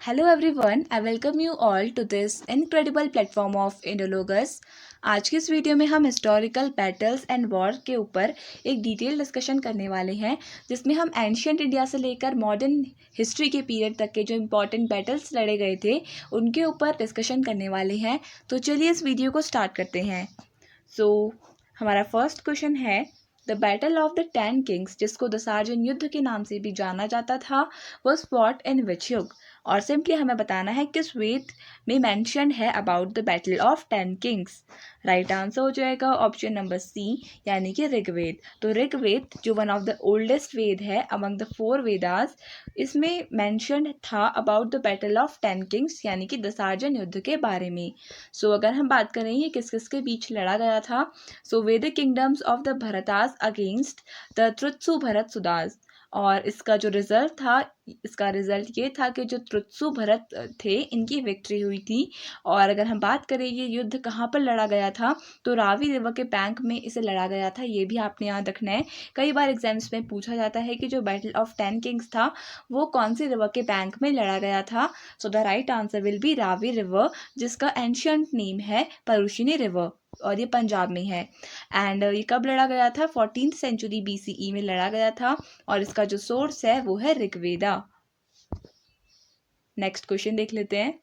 Hello everyone, I welcome you all to this incredible platform of Indologus। आज की इस video में हम हिस्टोरिकल बैटल्स एंड वॉर के ऊपर एक डिटेल डिस्कशन करने वाले हैं, जिसमें हम एंशियंट इंडिया से लेकर मॉडर्न हिस्ट्री के पीरियड तक के जो इम्पोर्टेंट बैटल्स लड़े गए थे उनके ऊपर डिस्कशन करने वाले हैं। तो चलिए इस वीडियो को स्टार्ट करते हैं। हमारा फर्स्ट क्वेश्चन है, the battle of the 10 Kings, जिसको दसार्जन युद्ध के नाम से भी जाना जाता था, वॉज फॉट इन विच युग। और सिंपली हमें बताना है किस वेद में मेंशन है about the battle of 10 Kings. Right answer हो जाएगा ऑप्शन नंबर सी, यानी कि ऋग्वेद। तो ऋग्वेद जो वन ऑफ द ओल्डेस्ट वेद है अमंग द 4 वेदास, इसमें मेंशन था about the battle of 10 Kings, यानी कि दसार्जन युद्ध के बारे में। अगर हम बात करें ये किस किस के बीच लड़ा गया था, Vedic kingdoms of the Bharatas against the Tritsu Bharat Sudas. और इसका जो रिजल्ट था, इसका रिजल्ट ये था कि जो त्रुत्सु भरत थे इनकी विक्ट्री हुई थी। और अगर हम बात करें ये युद्ध कहाँ पर लड़ा गया था, तो रावी रिवर के बैंक में इसे लड़ा गया था। ये भी आपने याद रखना है, कई बार एग्जाम्स में पूछा जाता है कि जो बैटल ऑफ 10 किंग्स था वो कौन सी रिवर के बैंक में लड़ा गया था। The right answer will be Ravi river, जिसका एंशियंट नेम है परुशिनी रिवर, और ये पंजाब में है। एंड ये कब लड़ा गया था? 14th सेंचुरी BCE में लड़ा गया था, और इसका जो सोर्स है वो है ऋग्वेदा। नेक्स्ट क्वेश्चन देख लेते हैं।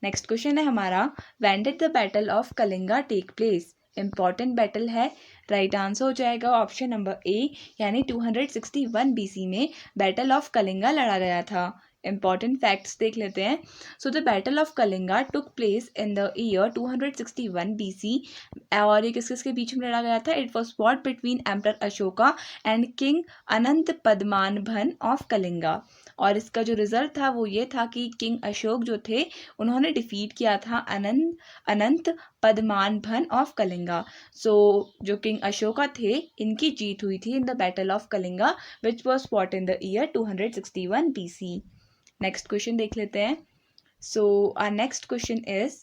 नेक्स्ट क्वेश्चन है हमारा, when did the battle of Kalinga take place. Important battle है। राइट आंसर हो जाएगा ऑप्शन नंबर ए, यानी 261 BC में बैटल ऑफ कलिंगा लड़ा गया था। इंपॉर्टेंट फैक्ट्स देख लेते हैं। The battle of Kalinga took place in the year 261 BC। और ये किस किस के बीच में लड़ा गया था? It was fought between emperor Ashoka and king Anant Padmanabhan of Kalinga. और इसका जो रिजल्ट था वो ये था कि किंग अशोक जो थे उन्होंने डिफीट किया था अनंत पद्मानभन ऑफ कलिंगा। जो किंग अशोका थे इनकी जीत हुई थी in the battle of Kalinga, which was fought in the year 261 BC। Next question देख लेते हैं। Our next question is,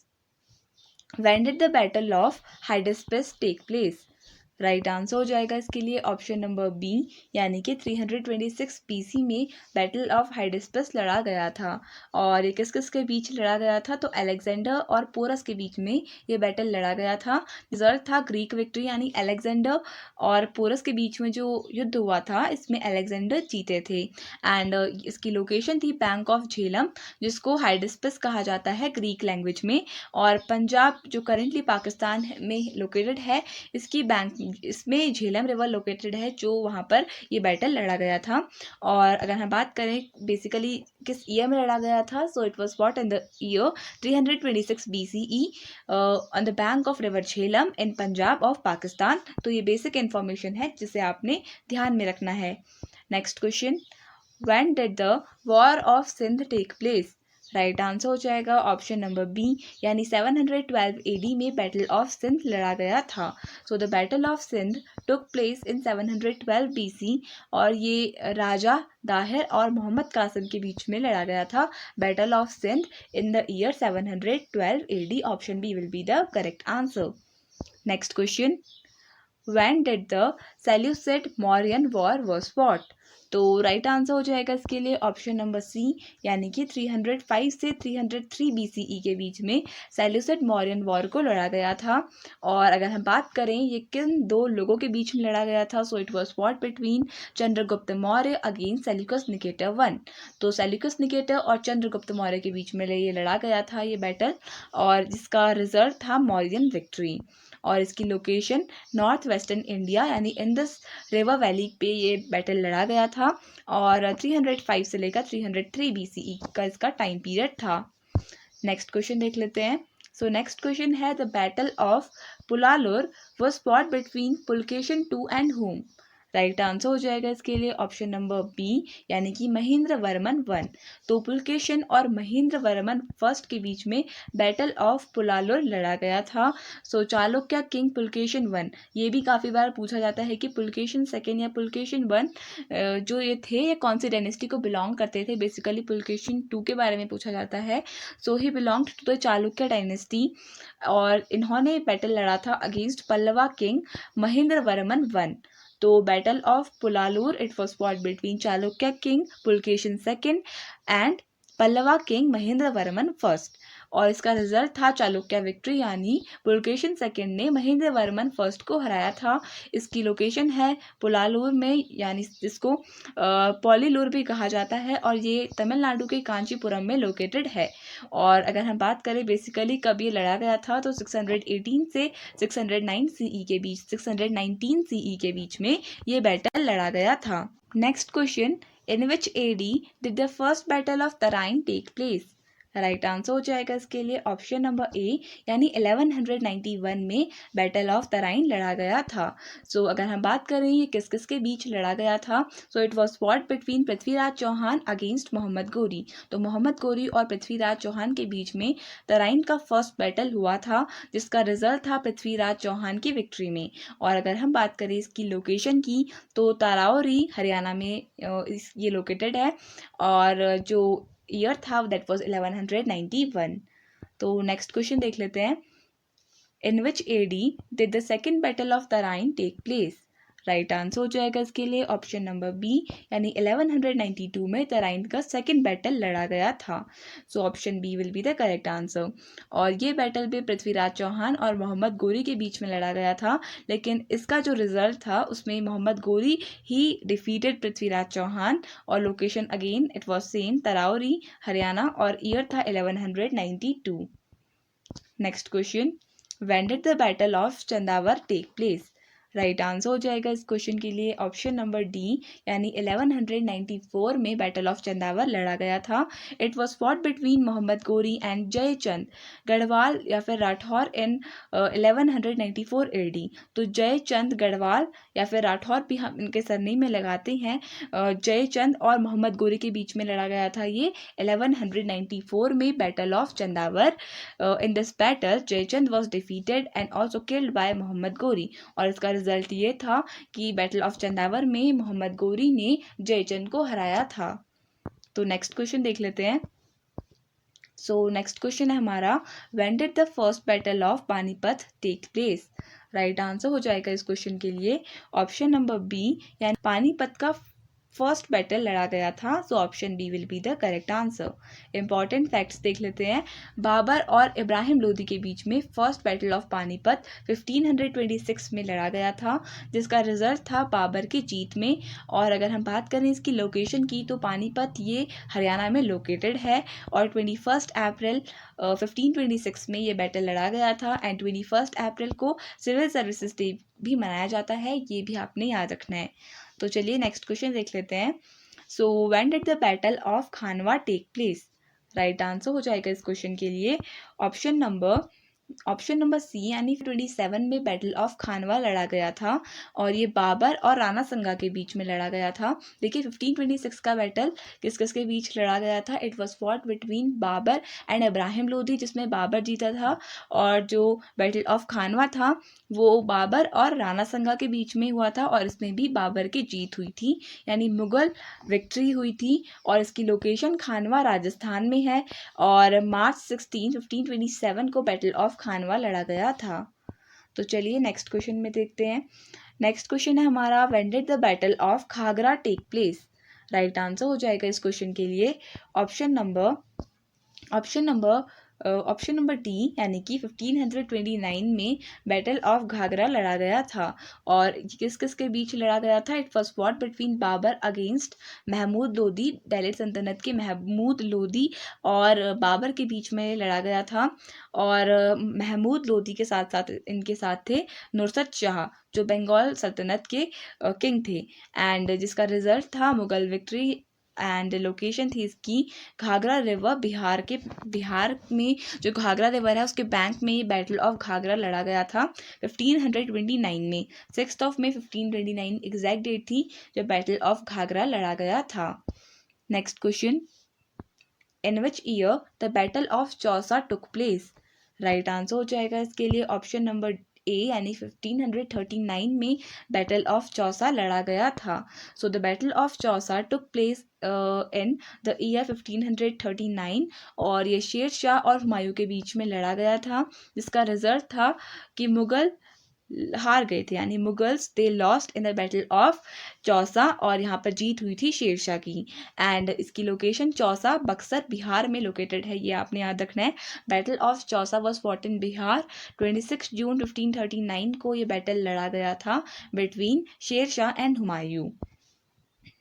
when did the battle of Hydaspes take place. Right answer हो जाएगा इसके लिए ऑप्शन नंबर बी, यानी कि 326 BC में बैटल ऑफ हाइडेस्पस लड़ा गया था। और ये किस किस के बीच लड़ा गया था? तो अलेक्जेंडर और पोरस के बीच में ये बैटल लड़ा गया था। रिजल्ट था ग्रीक विक्ट्री, यानी अलेक्जेंडर और पोरस के बीच में जो युद्ध हुआ था इसमें अलेक्जेंडर जीते थे। एंड इसकी लोकेशन थी बैंक ऑफ झेलम, जिसको हाइडेस्पस कहा जाता है ग्रीक लैंग्वेज में। और पंजाब जो करेंटली पाकिस्तान में लोकेटेड है, इसमें झेलम रिवर लोकेटेड है, जो वहाँ पर ये बैटल लड़ा गया था। और अगर हम बात करें बेसिकली किस ईयर में लड़ा गया था, it was fought in the year 326 BCE on the bank of river Jhelum in Punjab of Pakistan. तो ये बेसिक इन्फॉर्मेशन है जिसे आपने ध्यान में रखना है। Next question, when did the war of Sindh take place. Right answer हो जाएगा ऑप्शन नंबर बी, यानी 712 AD में बैटल ऑफ सिंध लड़ा गया था। The battle of Sindh took place in 712 BC, और ये राजा दाहिर और मोहम्मद कासिम के बीच में लड़ा गया था। Battle of Sindh in the year 712 AD। Option B will be the correct answer. Next question, when did the Seleucid Mauryan war was fought. तो राइट आंसर हो जाएगा इसके लिए ऑप्शन नंबर सी, यानी कि 305 से 303 BCE के बीच में सेल्यूसिड मौर्यन वॉर को लड़ा गया था। और अगर हम बात करें ये किन दो लोगों के बीच में लड़ा गया था, it was fought between Chandragupta Maurya against Seleucus Nicator 1। तो सेल्यूकस निकेटर और चंद्रगुप्त मौर्य के बीच में ये लड़ा गया था ये बैटल, और जिसका रिजल्ट था मौर्यन विक्ट्री। और इसकी लोकेशन नॉर्थ वेस्टर्न इंडिया, यानी इंडस रिवर वैली पे ये बैटल लड़ा गया था। और 305 से लेकर 303 BCE का इसका टाइम पीरियड था। नेक्स्ट क्वेश्चन देख लेते हैं। नेक्स्ट क्वेश्चन है, the battle of Pullalur was fought between Pulakeshin 2 and home. Right answer हो जाएगा इसके लिए ऑप्शन नंबर बी, यानी कि महेंद्र वर्मन 1। तो पुलकेशन और महेंद्र वर्मन फर्स्ट के बीच में बैटल ऑफ पुलालुर लड़ा गया था। चालुक्य किंग पुलकेशन 1, ये भी काफ़ी बार पूछा जाता है कि पुलकेशन 2 या पुलकेशन 1 जो ये थे ये कौन सी डायनेस्टी को बिलोंग करते थे। बेसिकली पुलकेशन 2 के बारे में पूछा जाता है। He belong to the Chalukya dynasty, और इन्होंने बैटल लड़ा था अगेंस्ट पल्लवा किंग महेंद्र वर्मन 1। तो battle of Pullalur it was fought between Chalukya king Pulakeshin second and Pallava king Mahendra Varman first, और इसका रिजल्ट था चालुक्य विक्ट्री, यानी पुलकेशिन सेकेंड ने महेंद्र वर्मन फर्स्ट को हराया था। इसकी लोकेशन है पुलालूर में, यानी जिसको पॉलीलूर भी कहा जाता है, और ये तमिलनाडु के कांचीपुरम में लोकेटेड है। और अगर हम बात करें बेसिकली कब ये लड़ा गया था, तो 618 से 609 सीई के बीच, 619 सीई के बीच में ये बैटल लड़ा गया था। Next question, in which AD did the first battle of Tarain take place? Right answer हो जाएगा इसके लिए ऑप्शन नंबर ए, यानी 1191 में बैटल ऑफ तराइन लड़ा गया था। सो अगर हम बात करें ये किस किस के बीच लड़ा गया था, so it was fought between Prithviraj Chauhan against Mohammad Ghori. तो मोहम्मद गोरी और पृथ्वीराज चौहान के बीच में तराइन का फर्स्ट बैटल हुआ था, जिसका रिजल्ट था पृथ्वीराज चौहान की विक्ट्री में। और अगर हम बात करें इसकी लोकेशन की, तो तारावरी हरियाणा में ये लोकेटेड है, और जो ईयर था दैट वाज 1191। तो नेक्स्ट क्वेश्चन देख लेते हैं, in which AD did the second battle of Tarain take place? Right answer हो जाएगा इसके लिए ऑप्शन नंबर बी, यानी 1192 में तराइन का सेकेंड बैटल लड़ा गया था। So option B will be the correct answer. और ये बैटल भी पृथ्वीराज चौहान और मोहम्मद गोरी के बीच में लड़ा गया था, लेकिन इसका जो रिजल्ट था उसमें मोहम्मद गोरी ही डिफीटेड पृथ्वीराज चौहान, और location again it was same Taraori Haryana, और ईयर था 1192। Next question, when did the battle of Chandawar take place? Right answer हो जाएगा इस क्वेश्चन के लिए ऑप्शन नंबर डी, यानी 1194 में बैटल ऑफ चंदावर लड़ा गया था। It was fought between Mohammad Ghori and Jaichand Garhwal या फिर राठौर इन 1194 एडी। तो जयचंद गढ़वाल या फिर राठौर भी हम इनके सरनेम में लगाते हैं। जयचंद और मोहम्मद गोरी के बीच में लड़ा गया था ये 1194 में battle of Chandawar. In this battle Jaichand was defeated and also killed by Mohammad Ghori, और इसका रिजल्ट ये था कि बैटल ऑफ चंदावर में मोहम्मद गोरी ने जयचंद को हराया था। तो नेक्स्ट क्वेश्चन देख लेते हैं। सो नेक्स्ट क्वेश्चन है हमारा, when did the first battle of Panipat take place? Right answer हो जाएगा इस क्वेश्चन के लिए ऑप्शन नंबर बी, यानी पानीपत का फर्स्ट बैटल लड़ा गया था। So option B will be the correct answer. Important facts देख लेते हैं, बाबर और इब्राहिम लोदी के बीच में फर्स्ट बैटल ऑफ पानीपत 1526 में लड़ा गया था, जिसका रिजल्ट था बाबर की जीत में। और अगर हम बात करें इसकी लोकेशन की, तो पानीपत ये हरियाणा में लोकेटेड है, और 21 अप्रैल 1526 में ये बैटल लड़ा गया था, एंड 21 अप्रैल को सिविल सर्विसेज डे भी मनाया जाता है, ये भी आपने याद रखना है। तो चलिए नेक्स्ट क्वेश्चन देख लेते हैं। So when did the battle of Khanwa take place? Right answer हो जाएगा इस क्वेश्चन के लिए ऑप्शन नंबर सी, यानी 27 में बैटल ऑफ खानवा लड़ा गया था, और ये बाबर और राणा संगा के बीच में लड़ा गया था। देखिए 1526 का बैटल किस किस के बीच लड़ा गया था? It was fought between Babur and Ibrahim Lodi, जिसमें बाबर जीता था, और जो बैटल ऑफ खानवा था वो बाबर और राणा संगा के बीच में हुआ था, और इसमें भी बाबर की जीत हुई थी, यानी मुगल विक्ट्री हुई थी। और इसकी लोकेशन खानवा राजस्थान में है, और मार्च 16 1527 को बैटल ऑफ खानवा लड़ा गया था। तो चलिए नेक्स्ट क्वेश्चन में देखते हैं। नेक्स्ट क्वेश्चन है हमारा, when did the battle of Khagra take place? Right answer हो जाएगा इस क्वेश्चन के लिए ऑप्शन नंबर डी, यानी कि 1529 में बैटल ऑफ घाघरा लड़ा गया था। और किस किस के बीच लड़ा गया था? It was fought between Babur against Mahmud Lodi, Delhi सल्तनत के महमूद लोदी और बाबर के बीच में लड़ा गया था। और महमूद लोदी के साथ साथ इनके साथ थे नुसरत शाह, जो बंगाल सल्तनत के किंग थे, एंड जिसका रिजल्ट था मुगल विक्ट्री। एंड लोकेशन थी इसकी घाघरा रिवर, बिहार में जो घाघरा रिवर है उसके बैंक में ये बैटल ऑफ घाघरा लड़ा गया था 1529 में। 6 मई 1529 एग्जैक्ट डेट थी जब बैटल ऑफ घाघरा लड़ा गया था। Next question, in which year the battle of Chausa took place? Right answer हो जाएगा इसके लिए ऑप्शन नंबर ए, यानी 1539 में बैटल ऑफ चौसा लड़ा गया था। So the battle of Chausa took place in the year 1539, और ये शेर शाह और हुमायूं के बीच में लड़ा गया था, जिसका रिजल्ट था कि मुगल हार गए थे, यानी Mughals they lost in the battle of Chausa, और यहाँ पर जीत हुई थी शेरशाह की। एंड इसकी लोकेशन चौसा बक्सर बिहार में लोकेटेड है, ये आपने याद रखना है। Battle of Chausa was fought in Bihar. 26 जून 1539 को ये बैटल लड़ा गया था between Sher Shah and Humayun.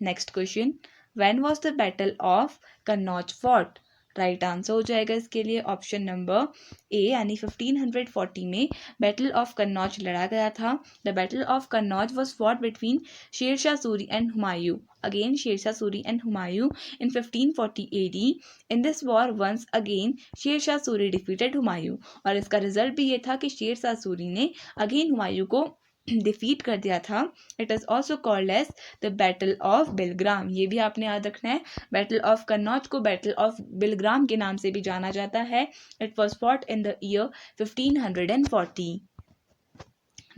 Next question, when was the battle of Kannauj fought? Right answer हो जाएगा इसके लिए ऑप्शन नंबर ए, यानी 1540 में बैटल ऑफ कन्नौज लड़ा गया था। The battle of Kannauj was fought between Sher Shah Suri and Humayun, again Sher Shah Suri and Humayun in 1540 AD. In this war once again Sher Shah Suri defeated Humayun, और इसका रिजल्ट भी ये था कि शेरशाह सूरी ने अगेन हुमायूं को डिफीट कर दिया था। It is also called as the battle of Bilgram, ये भी आपने याद रखना है। बैटल ऑफ कन्नौज को बैटल ऑफ बिलग्राम के नाम से भी जाना जाता है। It was fought in the year 1540।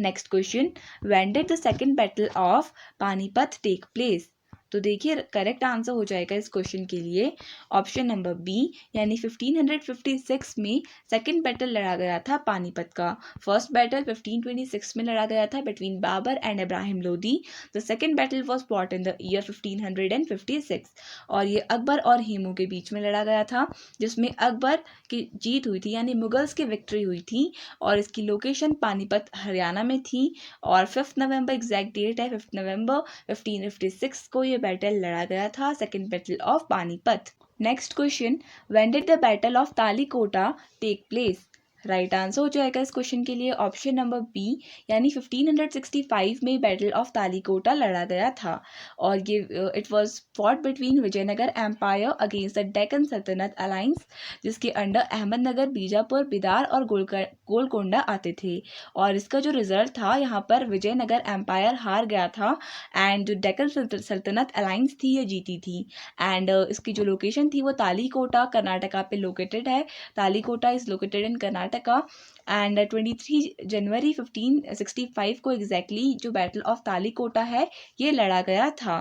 Next question, when did the second battle of Panipat take place? तो देखिए करेक्ट आंसर हो जाएगा इस क्वेश्चन के लिए ऑप्शन नंबर बी, यानी 1556 में सेकंड बैटल लड़ा गया था पानीपत का। फर्स्ट बैटल 1526 में लड़ा गया था between Babur and Ibrahim Lodi. The second battle was fought in the year 1556, और ये अकबर और हेमू के बीच में लड़ा गया था, जिसमें अकबर की जीत हुई थी, यानी मुगल्स की विक्ट्री हुई थी, और इसकी लोकेशन पानीपत हरियाणा में थी। और 5 नवंबर एग्जैक्ट डेट है, 5 नवंबर 1556 को ये बैटल लड़ा गया था, second battle of Panipat. Next question, when did the battle of Talikota take place? Right answer हो जाएगा इस क्वेश्चन के लिए ऑप्शन नंबर बी, यानी 1565 में बैटल ऑफ तालीकोटा लड़ा गया था, और ये it was fought between Vijayanagara empire against the Deccan sultanate alliance, जिसके अंडर अहमदनगर, बीजापुर, बिदार और गोलकोंडा आते थे। और इसका जो रिजल्ट था, यहाँ पर विजयनगर एम्पायर हार गया था, एंड जो डेक्कन सल्तनत अलायंस थी ये जीती थी। एंड इसकी जो लोकेशन थी वो तालीकोटा कर्नाटका पे लोकेटेड है। Talikota is located in Karnataka. And 23 जनवरी 1565 को एग्जैक्टली जो बैटल ऑफ तालीकोटा है ये लड़ा गया था।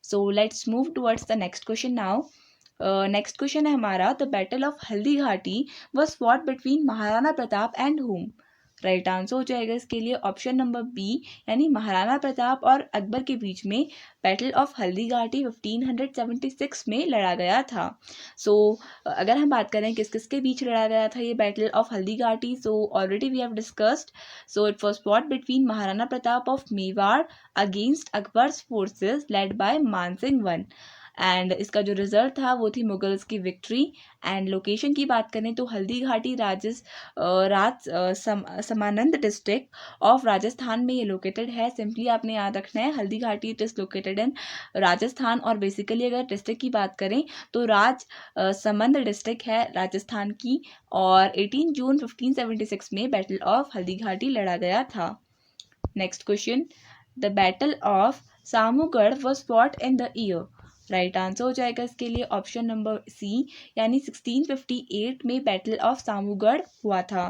So let's move towards the next question now. Next question है हमारा, the battle of Haldi Ghati was fought between Maharana Pratap and हुम? राइट आंसर हो जाएगा इसके लिए ऑप्शन नंबर बी, यानी महाराणा प्रताप और अकबर के बीच में बैटल ऑफ हल्दी घाटी 1576 में लड़ा गया था। सो अगर हम बात करें किस किस के बीच लड़ा गया था ये battle of Haldighati, so already we have discussed. So it was fought between Maharana Pratap of Mewar against Akbar's forces led by Man Singh one, and इसका जो रिजल्ट था वो थी मुगल्स की विक्ट्री। एंड लोकेशन की बात करें तो हल्दी घाटी समानंद डिस्ट्रिक्ट ऑफ राजस्थान में ये लोकेटेड है। सिंपली आपने याद रखना है Haldi Ghati it is located in Rajasthan, और बेसिकली अगर डिस्ट्रिक्ट की बात करें तो समंद डिस्ट्रिक्ट है राजस्थान की। और 18 जून 1576 में बैटल ऑफ हल्दी घाटी लड़ा गया था। Next question, the battle of Samugarh was fought in the year? Right answer हो जाएगा इसके लिए ऑप्शन नंबर सी, यानी 1658 में बैटल ऑफ सामूगढ़ हुआ था।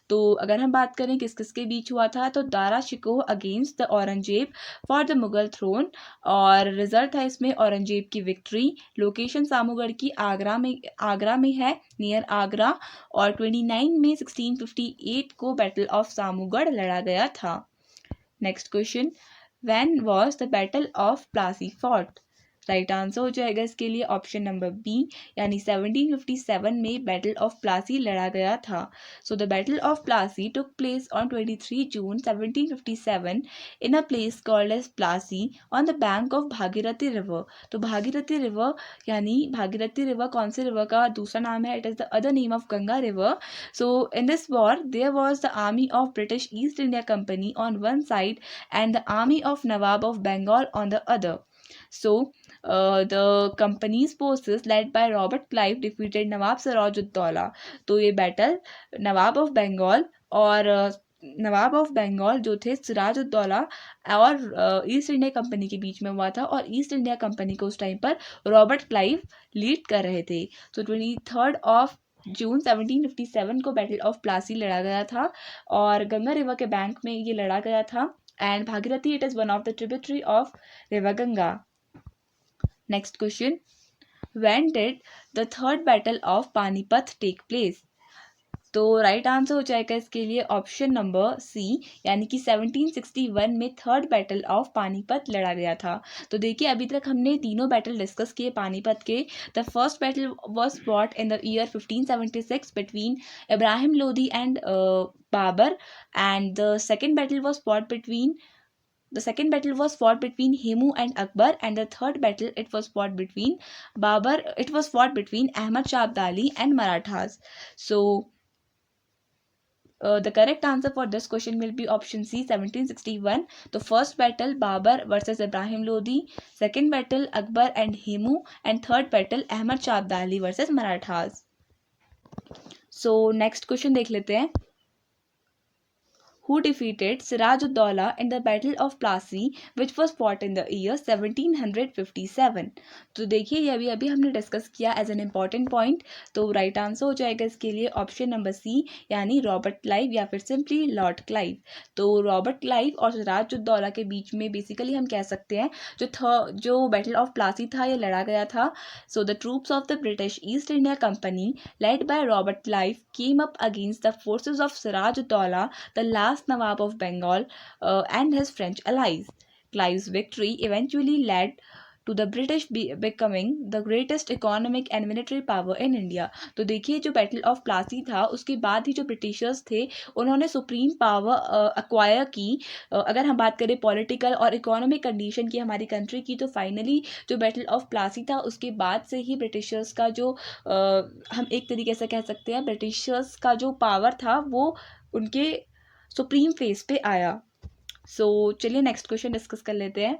तो अगर हम बात करें किस किस के बीच हुआ था, तो Dara Shikoh against the Aurangzeb for the Mughal throne, और रिजल्ट था इसमें औरंगजेब की विक्ट्री। लोकेशन सामूगढ़ की आगरा में है, नियर आगरा। और 29 में 1658 को बैटल ऑफ सामूगढ़ लड़ा गया था। Next question, when was the battle of Plassey fought? Right answer हो जाएगा इसके लिए ऑप्शन नंबर बी, यानी 1757 में बैटल ऑफ प्लासी लड़ा गया था। So the battle of Plassey took place on 23 June 1757 in a place called as Plassey on the bank of Bhagirathi river. तो भागीरथी रिवर, यानी भागीरथी रिवर कौन से रिवर का दूसरा नाम है? It is the other name of Ganga river. So in this war there was the army of British East India company on one side and the army of nawab of Bengal on the other. So the company's forces led by Robert Clive defeated nawab Siraj-ud-Daulah. तो ये battle Nawab of Bengal और नवाब of Bengal जो थे सिराजुद्दौला और east India company के बीच में हुआ था, और ईस्ट इंडिया कंपनी को उस टाइम पर रॉबर्ट क्लाइव लीड कर रहे थे। तो 23 जून 1757 को बैटल ऑफ प्लासी लड़ा गया था, और गंगा रिवर के बैंक में ये लड़ा गया था। And Bhagirathi it is one of the tributary of river Ganga. Next question, when did the third battle of Panipat take place? तो राइट आंसर हो जाएगा इसके लिए ऑप्शन नंबर सी, यानी कि 1761 में थर्ड बैटल ऑफ पानीपत लड़ा गया था। तो देखिए अभी तक हमने तीनों बैटल डिस्कस किए पानीपत के। The first battle was fought in the year 1576 between Ibrahim Lodi and Babur, and the second battle was fought between The second battle was fought between Hemu and Akbar, and the third battle it was fought between Babur. It was fought between Ahmad Shah Abdali and Marathas. So the correct answer for this question will be option C, 1761. The first battle Babur versus Ibrahim Lodi, second battle Akbar and Hemu, and third battle Ahmad Shah Abdali versus Marathas. So next question देख लेते हैं. Who defeated Siraj-ud-Dawla in the Battle of Plassey, which was fought in the year 1757. तो देखिए ये अभी हमने discuss किया as an important point. तो राइट आंसर हो जाएगा इसके लिए ऑप्शन नंबर सी, यानी रॉबर्ट क्लाइव या फिर सिंपली लॉर्ड क्लाइव. तो रॉबर्ट क्लाइव और सिराज-उद-दौला के बीच में बेसिकली हम कह सकते हैं जो बैटल ऑफ प्लासी था ये लड़ा गया था. So the troops of the British East India Company led by Robert Clive came up against the forces of Siraj ud Daula, the last Nawab of Bengal, and his French allies. Clive's victory eventually led to the British becoming the greatest economic and military power in India. तो देखिए जो battle of Plassey था उसके बाद ही जो Britishers थे उन्होंने supreme power acquire की. अगर हम बात करें पॉलिटिकल और इकोनॉमिक कंडीशन की हमारी कंट्री की, तो फाइनली जो बैटल ऑफ प्लासी था उसके बाद से ही ब्रिटिशर्स का जो हम एक तरीके से कह सकते हैं ब्रिटिशर्स का जो पावर था वो उनके सुप्रीम फेस पे आया. सो चलिए नेक्स्ट क्वेश्चन डिस्कस कर लेते हैं.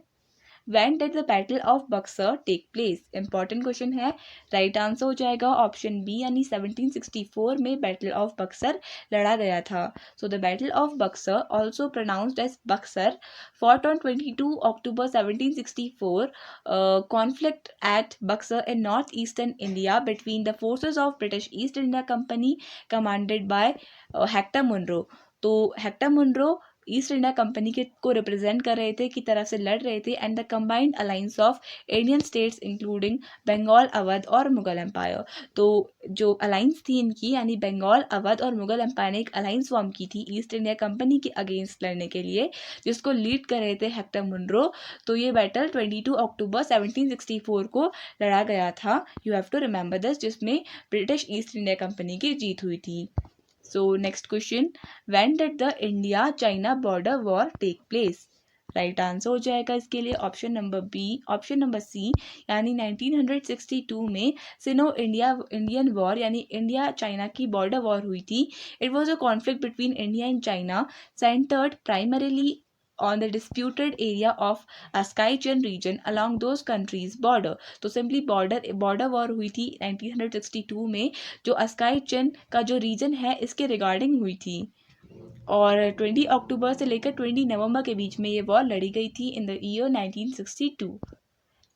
When did the Battle of Buxar take place? Important question है. राइट आंसर हो जाएगा ऑप्शन बी, यानी 1764 में बैटल ऑफ बक्सर लड़ा गया था. So the battle of Buxar, also pronounced as Buxar, fought on 22 October 1764. Conflict at Buxar in northeastern India between the forces of British East India Company commanded by Hector Munro. तो Hector Munro East India company के को represent कर रहे थे, की तरफ से लड़ रहे थे, and the combined alliance of Indian states including Bengal, Awadh और मुगल एम्पायर. तो जो अलायंस थी इनकी, यानी बंगाल, अवध और मुगल एम्पायर ने एक अलायंस फॉर्म की थी ईस्ट इंडिया कंपनी के अगेंस्ट लड़ने के लिए, जिसको लीड कर रहे थे हेक्टर मुनरो. तो ये बैटल 22 अक्टूबर 1764 को लड़ा गया था. You have to remember this, जिसमें ब्रिटिश ईस्ट इंडिया कंपनी की जीत हुई थी. So next question, when did the India-China border war take place? Right answer हो जाएगा इसके लिए option number B, option number C, यानी 1962 में सिनो इंडियन वॉर यानी इंडिया चाइना की बॉर्डर वॉर हुई थी. It was a conflict between India and China centred primarily on the disputed area of Askaijan region along those countries border. तो simply border war हुई थी 1962 में, जो अस्काईचन का जो रीजन है इसके रिगार्डिंग हुई थी, और 20 अक्टूबर से लेकर 20 नवंबर के बीच में ये वॉर लड़ी गई थी in the year 1962.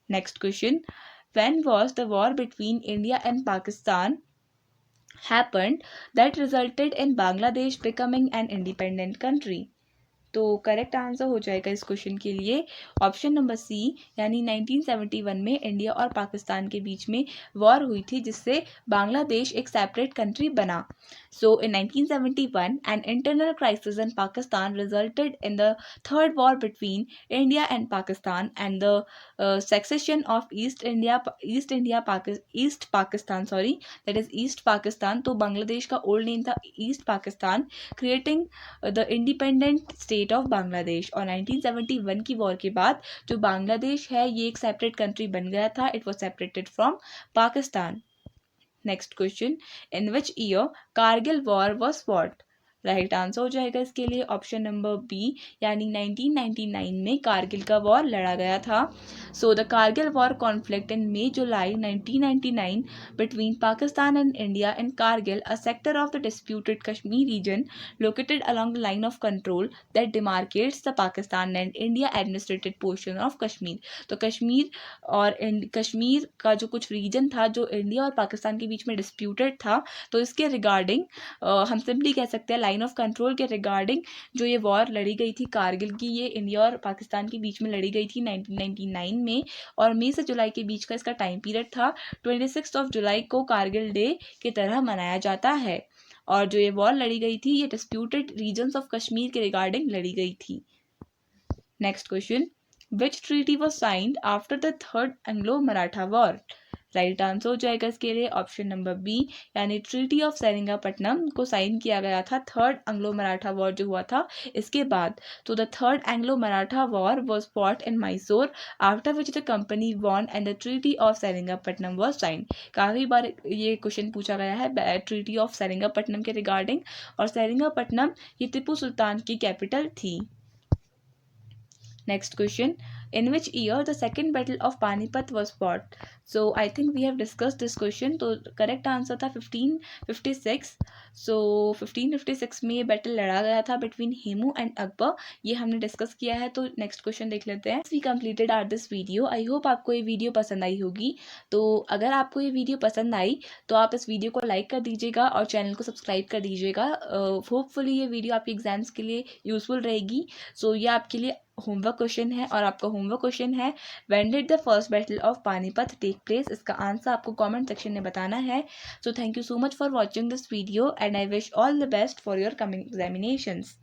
Next question, when was the war between India and Pakistan happened that resulted in Bangladesh becoming an independent country? तो करेक्ट आंसर हो जाएगा इस क्वेश्चन के लिए ऑप्शन नंबर सी, यानी 1971 में इंडिया और पाकिस्तान के बीच में वॉर हुई थी, जिससे बांग्लादेश एक सेपरेट कंट्री बना. So in 1971 an internal crisis in Pakistan resulted in the third war between India and Pakistan and the secession of East Pakistan. तो बांग्लादेश का ओल्ड नेम था East Pakistan, creating the independent state of Bangladesh. और 1971 की वॉर के बाद जो बांग्लादेश है ये एक सेपरेट कंट्री बन गया था. It was separated from Pakistan. Next question, in which year Kargil war was fought? Right answer हो जाएगा इसके लिए ऑप्शन नंबर बी, यानी 1999 में कारगिल का वॉर लड़ा गया था. So the Kargil war conflict in May July 1999 between Pakistan and India in Kargil, a sector of the disputed Kashmir region located along the line of control that demarcates the Pakistan and India administered portion of Kashmir. तो कश्मीर का जो कुछ reason था जो India और पाकिस्तान के बीच में disputed था, तो इसके रिगार्डिंग हम सिंपली कह सकते हैं लाइन ऑफ कंट्रोल के रिगार्डिंग जो ये वॉर लड़ी गई थी कारगिल की, ये इंडिया और पाकिस्तान के बीच में लड़ी गई थी 1999 में, और मई से जुलाई के बीच का इसका टाइम पीरियड था. 26 जुलाई को कारगिल डे की तरह मनाया जाता है. और जो ये वॉर लड़ी गई थी ये डिस्प्यूटेड रीजन्स ऑफ कश्मीर के रिगार्डिंग लड़ी गई थी। Next question, which treaty was signed after the third Anglo Maratha war? Right answer हो जाएगा इसके लिए ऑप्शन नंबर बी, यानी ट्रीटी ऑफ सेरिंगापट्टनम को साइन किया गया था थर्ड एंग्लो मराठा वॉर जो हुआ था इसके बाद। तो the third Anglo Maratha war was fought in Mysore after which the company won and the treaty of Seringapatam was sign. काफ़ी बार ये क्वेश्चन पूछा गया है ट्रीटी ऑफ सेरिंगापट्टनम के रिगार्डिंग, और सेरिंगापट्टनम ये टिप्पू सुल्तान की कैपिटल थी। Next question, in which year the second battle of Panipat was fought? So I think we have discussed this question. तो correct answer था 1556. So 1556 में ये battle लड़ा गया था between हेमू and अकबर, ये हमने discuss किया है। तो next question देख लेते हैं। We completed our this video. I hope आपको ये video पसंद आई होगी। तो अगर आपको ये video पसंद आई तो आप इस video को like कर दीजिएगा और चैनल को सब्सक्राइब कर दीजिएगा। होपफुली ये वीडियो आपके एग्जाम्स के लिए यूजफुल रहेगी। सो ये आपके लिए होमवर्क क्वेश्चन है, और आपका होमवर्क क्वेश्चन है when did the first battle of Panipat take place? इसका आंसर आपको कमेंट सेक्शन में बताना है। So thank you so much for watching this video and I wish all the best for your coming examinations.